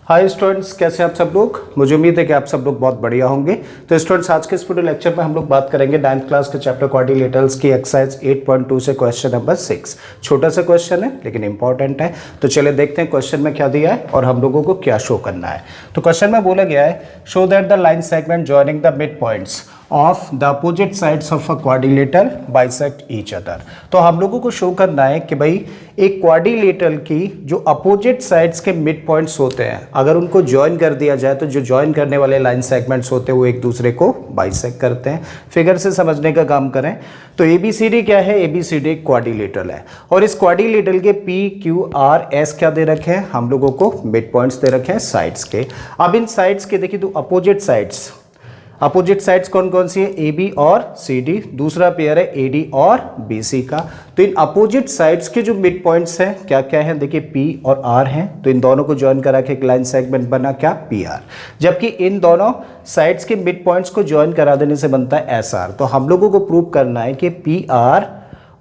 Hi students, कैसे हैं आप सब लोग। मुझे उम्मीद है कि आप सब लोग बहुत बढ़िया होंगे। तो स्टूडेंट्स, आज के इस वीडियो लेक्चर में हम लोग बात करेंगे 9th क्लास के चैप्टर क्वाड्रिलेटरल्स की एक्सरसाइज 8.2 से क्वेश्चन नंबर 6। छोटा सा क्वेश्चन है लेकिन इंपॉर्टेंट है। तो चलिए देखते हैं क्वेश्चन में क्या दिया है और हम लोगों को क्या शो करना है। तो क्वेश्चन में बोला गया है, show that the line segment joining the mid points of the opposite sides of a quadrilateral bisect each other. तो हम लोगों को शो करना है कि भाई एक क्वाड्रिलेटरल की जो अपोजिट साइड्स के मिड पॉइंट्स होते हैं, अगर उनको ज्वाइन कर दिया जाए तो जो ज्वाइन करने वाले लाइन सेगमेंट्स होते हैं वो एक दूसरे को बाइसेक्ट करते हैं। फिगर से समझने का काम करें तो एबीसीडी क्या है, एबीसीडी एक क्वाड्रिलेटरल है और इस क्वाड्रिलेटरल के पी क्यू आर एस क्या दे रखे हैं, हम लोगों को मिड पॉइंट्स दे रखे हैं साइड्स के। अब इन साइड्स के देखिए तो अपोजिट साइड्स कौन कौन सी है, ए बी और सी डी। दूसरा पेयर है ए डी और बी सी का। तो इन अपोजिट साइड्स के जो मिड पॉइंट्स हैं क्या क्या है, देखिए पी और आर हैं। तो इन दोनों को ज्वाइन करा के एक लाइन सेगमेंट बना क्या, पी आर। जबकि इन दोनों साइड्स के मिड पॉइंट्स को ज्वाइन करा देने से बनता है एस आर। तो हम लोगों को प्रूव करना है कि पी आर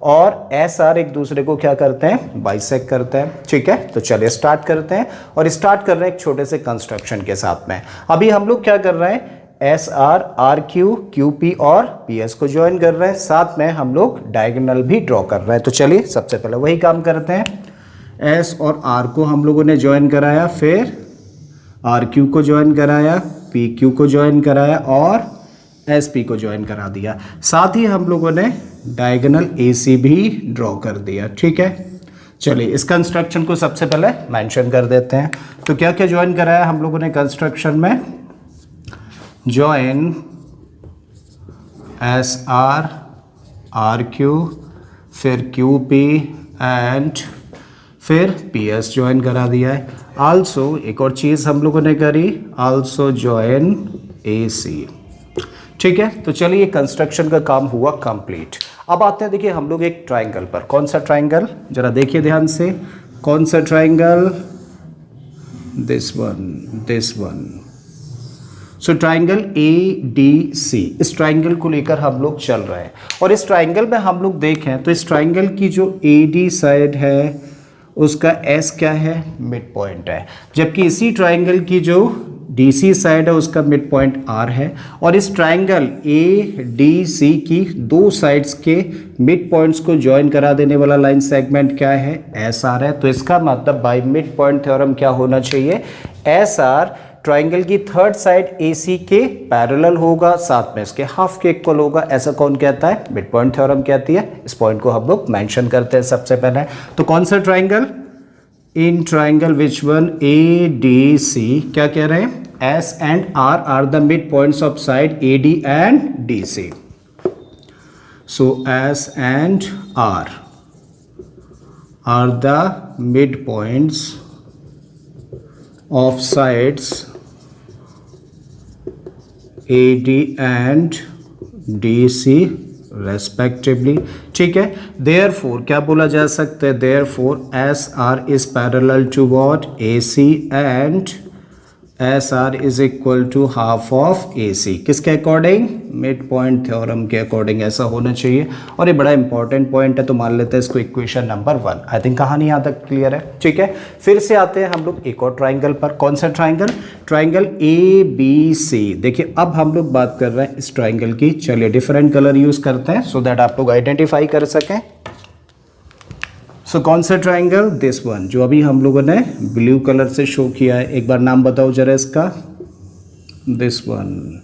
और एस आर एक दूसरे को क्या करते हैं, बाइसेक्ट करते हैं। ठीक है, तो चलिए स्टार्ट करते हैं और स्टार्ट कर रहे हैं एक छोटे से कंस्ट्रक्शन के साथ में। अभी हम लोग क्या कर रहे हैं, S R, R Q, Q P और पी एस को ज्वाइन कर रहे हैं। साथ में हम लोग डायगोनल भी ड्रॉ कर रहे हैं। तो चलिए सबसे पहले वही काम करते हैं। एस और आर को हम लोगों ने ज्वाइन कराया, फिर आर क्यू को ज्वाइन कराया, पी क्यू को ज्वाइन कराया और एस पी को ज्वाइन करा दिया। साथ ही हम लोगों ने डायगोनल ए सी भी ड्रॉ कर दिया। ठीक है, चलिए इस कंस्ट्रक्शन को सबसे पहले मेंशन कर देते हैं। तो क्या क्या ज्वाइन कराया हम लोगों ने कंस्ट्रक्शन में, join S R, R Q, फिर क्यू पी एंड फिर पी एस ज्वाइन करा दिया है। आल्सो एक और चीज़ हम लोगों ने करी, आल्सो ज्वाइन ए सी। ठीक है, तो चलिए ये कंस्ट्रक्शन का काम हुआ कंप्लीट। अब आते हैं देखिए हम लोग एक ट्राइंगल पर। कौन सा ट्राइंगल, जरा देखिए ध्यान से, कौन सा triangle, this one. So triangle A D C, इस ट्राइंगल को लेकर हम लोग चल रहे हैं और इस ट्राइंगल में हम लोग देखें तो इस ट्राइंगल की जो ए डी साइड है उसका एस क्या है, मिड पॉइंट है। जबकि इसी ट्राइंगल की जो डी सी साइड है उसका मिड पॉइंट आर है और इस ट्राइंगल ए डी सी की दो साइड्स के मिड पॉइंट्स को ज्वाइन करा देने वाला लाइन सेगमेंट क्या है, एस आर है। तो इसका मतलब बाय मिड पॉइंट थ्योरम क्या होना चाहिए, एस आर ट्राइंगल की थर्ड साइड AC के पैरेलल होगा, साथ में इसके हाफ के इक्वल होगा। ऐसा कौन कहता है, मिड पॉइंट थ्योरम कहती है। इस पॉइंट को हम लोग मेंशन करते हैं सबसे पहले। तो कौन सा triangle, in triangle which one ADC, क्या कह रहे हैं, S and R are the mid points of side AD and DC. So S and R are the mid points of sides AD and DC respectively. ठीक है, therefore क्या बोला जा सकता है, therefore SR is parallel to what, AC and SR is equal to half of AC। किसके according, mid point theorem के according ऐसा होना चाहिए। और ये बड़ा इंपॉर्टेंट पॉइंट है तो मान लेते हैं इसको इक्वेशन नंबर 1। आई थिंक कहानी यहाँ तक क्लियर है। ठीक है, फिर से आते हैं हम लोग एक और ट्राइंगल पर। कौन सा ट्राइंगल, ट्राइंगल ABC। देखिए अब हम लोग बात कर रहे हैं इस ट्राइंगल की। चलिए डिफरेंट कलर यूज करते हैं सो दैट आप लोग आइडेंटिफाई कर सकें। सो कौन सा ट्राइंगल, दिस वन, जो अभी हम लोगों ने ब्लू कलर से शो किया है। एक बार नाम बताओ जरा इसका, दिस वन,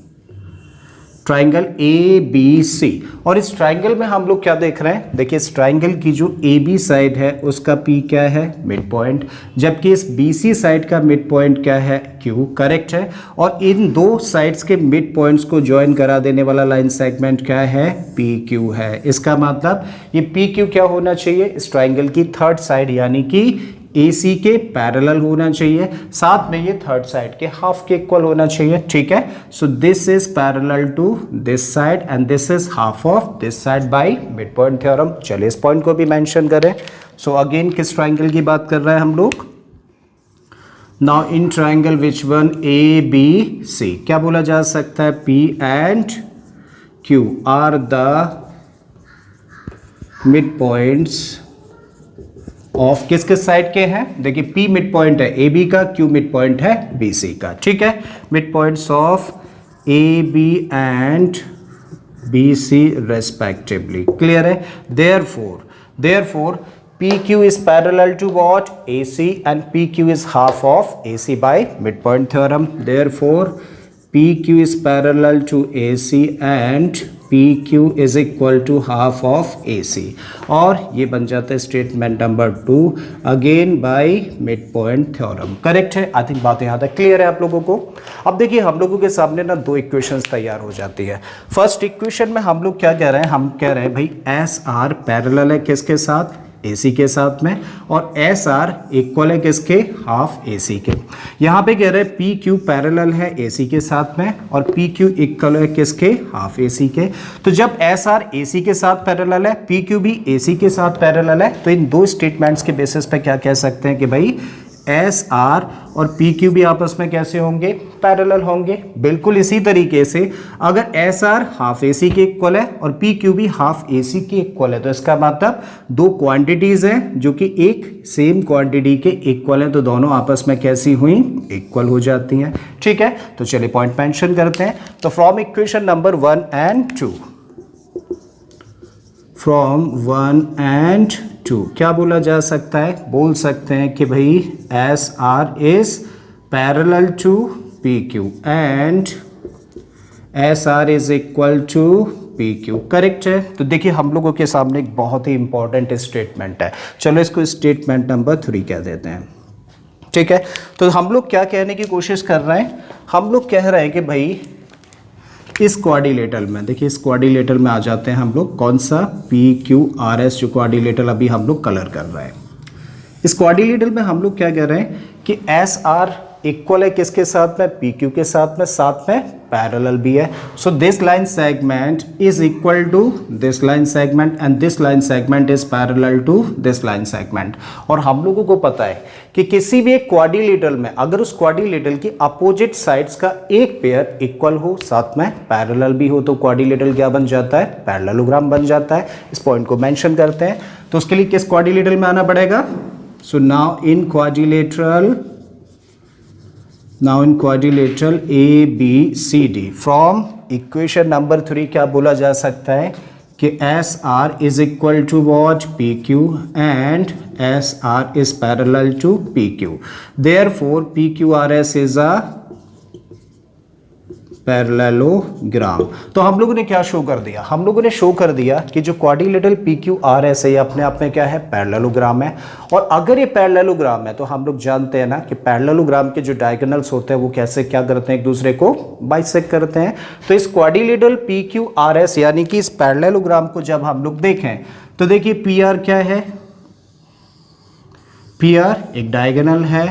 ट्राइंगल ABC। और इस ट्राइंगल में हम लोग क्या देख रहे हैं, देखिए इस ट्राइंगल की जो AB साइड है उसका P क्या है, मिड पॉइंट। जबकि इस BC साइड का मिड पॉइंट क्या है, Q। करेक्ट है। और इन दो साइड्स के मिड पॉइंट्स को ज्वाइन करा देने वाला लाइन सेगमेंट क्या है, PQ है। इसका मतलब ये PQ क्या होना चाहिए, इस ट्राइंगल की थर्ड साइड यानी कि AC के पैरेलल होना चाहिए, साथ में ये थर्ड साइड के हाफ के इक्वल होना चाहिए। ठीक है, so this is parallel to this side and this is half of this side by mid point theorem. चलिए इस पॉइंट को भी मेंशन करें। सो अगेन किस ट्राइंगल की बात कर रहे हैं हम लोग, now in triangle which one ABC, क्या बोला जा सकता है, P and Q are the mid points of किस किस साइड के हैं, देखिए P मिड पॉइंट है AB का, Q मिड पॉइंट है BC का, ठीक है, mid points of AB and BC respectively, clear है। therefore PQ is parallel to what? AC, and PQ is half of AC by midpoint theorem. Therefore PQ is parallel to AC and PQ is equal to half of AC, और ये बन जाता है statement number 2 again by midpoint theorem. Correct है, I think बात यहाँ तक clear है आप लोगों को। अब देखिए हम लोगों के सामने ना दो इक्वेशंस तैयार हो जाती है। फर्स्ट इक्वेशन में हम लोग क्या कह रहे हैं, हम कह रहे हैं भाई एस आर पैरेलल है किसके साथ, AC के साथ में, और SR इक्वल है किसके, हाफ AC के। यहाँ पे कह रहे हैं PQ पैरेलल है AC के साथ में और PQ इक्वल है किसके, हाफ AC के। तो जब SR AC के साथ पैरेलल है, PQ भी AC के साथ पैरेलल है, तो इन दो स्टेटमेंट्स के बेसिस पे क्या कह सकते हैं कि भाई SR और PQ भी आपस में कैसे होंगे, पैरेलल होंगे। बिल्कुल इसी तरीके से अगर SR हाफ AC के इक्वल है और PQ भी हाफ AC के इक्वल है, तो इसका मतलब दो क्वांटिटीज हैं जो कि एक सेम क्वांटिटी के इक्वल हैं, तो दोनों आपस में कैसी हुई, इक्वल हो जाती हैं, ठीक है। तो चलिए पॉइंट मेंशन करते हैं। तो from equation number 1 and 2, from 1 and 2 क्या बोला जा सकता है, बोल सकते हैं कि भाई S R is parallel to PQ and S R is equal to PQ, correct है। तो देखिए हम लोगों के सामने एक बहुत ही इंपॉर्टेंट स्टेटमेंट है, चलो इसको स्टेटमेंट नंबर 3 कह देते हैं, ठीक है। तो हम लोग क्या कहने की कोशिश कर रहे हैं, हम लोग कह रहे हैं कि भाई इस क्वाड्रिलेटरल में, देखिए इस क्वाड्रिलेटरल में आ जाते हैं हम लोग, कौन सा, PQRS जो क्वाड्रिलेटरल अभी हम लोग कलर कर रहे हैं। इस क्वाड्रिलेटरल में हम लोग क्या कह रहे हैं कि SR इक्वल है किसके साथ में, PQ के साथ में पैरेलल भी है। So this line segment is equal to this line segment and this line segment is parallel to this line segment. और हम लोगों को पता है कि किसी भी एक क्वाड्रिलेटरल में अगर उस क्वाड्रिलेटरल की अपोजिट साइड्स का एक पेयर इक्वल हो, साथ में पैरेलल भी हो, तो क्वाड्रिलेटरल क्या बन जाता है, पैरेललोग्राम बन जाता है। इस पॉइंट को मेंशन करते हैं। तो उसके लिए किस क्वाड्रिलेटरल में आना पड़ेगा, so now in quadrilateral ABCD from equation number 3 क्या बोला जा सकता है कि SR is equal to what, PQ and SR is parallel to PQ, therefore PQRS is a parallelogram. तो हम लोगों ने क्या शो कर दिया, हम लोगों ने शो कर दिया कि जो क्वाड्रिलेटरल PQRS है ये अपने आप में क्या है, पैरेललोग्राम है। और अगर ये पैरेललोग्राम है तो हम लोग जानते हैं ना कि पैरेललोग्राम के जो डायगोनल्स होते हैं वो कैसे क्या करते हैं, एक दूसरे को बाइसेक्ट करते हैं। तो इस क्वाड्रिलेटरल PQRS यानी कि इस पैरेललोग्राम को जब हम लोग देखें तो देखिए PR क्या है, PR एक डायगोनल है,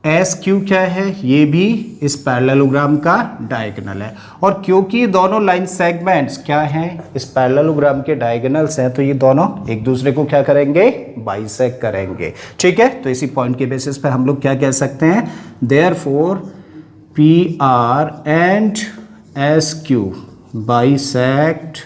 SQ क्या है, ये भी इस पैरेललोग्राम का डायगोनल है। और क्योंकि दोनों लाइन सेगमेंट्स क्या हैं, इस पैरेललोग्राम के डायगोनल्स हैं, तो ये दोनों एक दूसरे को क्या करेंगे, बाइसेक्ट करेंगे, ठीक है। तो इसी पॉइंट के बेसिस पे हम लोग क्या कह सकते हैं, therefore PR and SQ bisect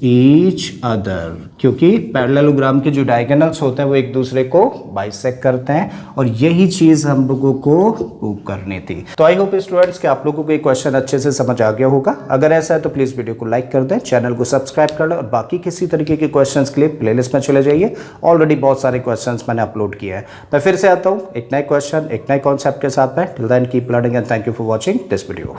each other, क्योंकि पैरेललोग्राम के जो डायगोनल्स होते हैं वो एक दूसरे को बाइसेक्ट करते हैं, और यही चीज हम लोगों को प्रूव करनी थी। तो आई होप स्टूडेंट्स कि आप लोगों को ये क्वेश्चन अच्छे से समझ आ गया होगा। अगर ऐसा है तो प्लीज वीडियो को लाइक कर दें, चैनल को सब्सक्राइब कर लें, और बाकी किसी तरीके के क्वेश्चन के लिए प्लेलिस्ट में चले जाइए। ऑलरेडी बहुत सारे क्वेश्चन मैंने अपलोड किए हैं। मैं फिर से आता हूँ एक नए क्वेश्चन, एक नए कॉन्सेप्ट के साथ में। Till then keep learning and thank you for watching this video.